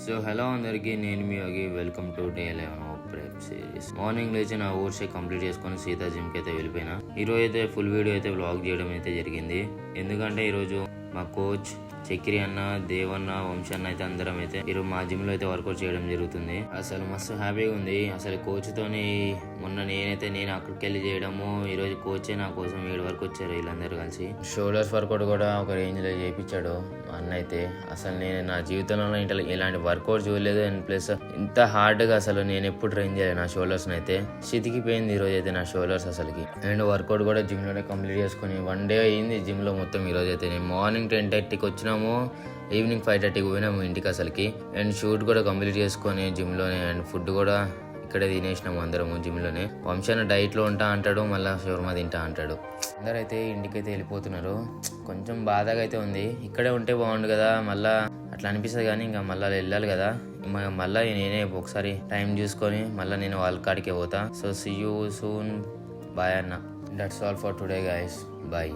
So hello అందరికీ, నేను మీ Yogi. Welcome to day 11 prep series. Morning లేచి నా ఓట్స్ కంప్లీట్ చేసుకొని సీతా జిమ్కి అయితే వెళ్ళిపోయినా. ఈరోజు అయితే ఫుల్ వీడియో అయితే వ్లాగ్ చేయడం అయితే జరిగింది. ఎందుకంటే ఈరోజు మా కోచ్ చక్రి అన్న, దేవన్న, వంశన్న అయితే అందరం అయితే ఈరోజు మా జిమ్ లో అయితే వర్కౌట్ చేయడం జరుగుతుంది. అసలు మస్తు హ్యాపీగా ఉంది. అసలు కోచ్ తోని మొన్న నేను అక్కడికి వెళ్ళి చేయడము, ఈ రోజు కోచే నా కోసం 7 వరకు వచ్చారు వీళ్ళందరూ కలిసి. షోల్డర్స్ వర్కౌట్ కూడా ఒక రేంజ్ లో చేయించాడు మా అన్న అయితే. అసలు నేను నా జీవితంలో ఇలాంటి వర్కౌట్ చూడలేదు. అండ్ ప్లస్ ఇంత హార్డ్ గా అసలు నేను ఎప్పుడు ట్రైన్ చేయలేదు నా షోల్డర్స్ అయితే. చితికిపోయింది ఈ రోజు అయితే నా షోల్డర్స్ అసలుకి. అండ్ వర్కౌట్ కూడా జిమ్ లోనే కంప్లీట్ చేసుకుని 1 డే అయింది జిమ్ లో మొత్తం. ఈ రోజు అయితే నేను మార్నింగ్ 10:30కి వచ్చినాము, ఈవినింగ్ 5:30కి పోయినాము ఇంటికి అసలుకి. అండ్ షూట్ కూడా కంప్లీట్ చేసుకొని జిమ్ లోనే. అండ్ ఫుడ్ కూడా ఇక్కడే తినేసినాము అందరము జిమ్ లోనే. వంశాన డైట్ లో ఉంటా అంటాడు, మళ్ళీ షవర్మా తింటా అంటాడు. అందరైతే ఇంటికైతే వెళ్ళిపోతున్నారు. కొంచెం బాధగా అయితే ఉంది. ఇక్కడే ఉంటే బాగుండు కదా, మళ్ళా అట్లా అనిపిస్తుంది. కానీ ఇంకా మళ్ళీ వెళ్ళాలి కదా. మళ్ళీ నేనే ఒకసారి టైం చూసుకొని మళ్ళీ నేను వాళ్ళ కాడికే పోతా. So see you soon. Bye అన్న. That's all for today guys. Bye.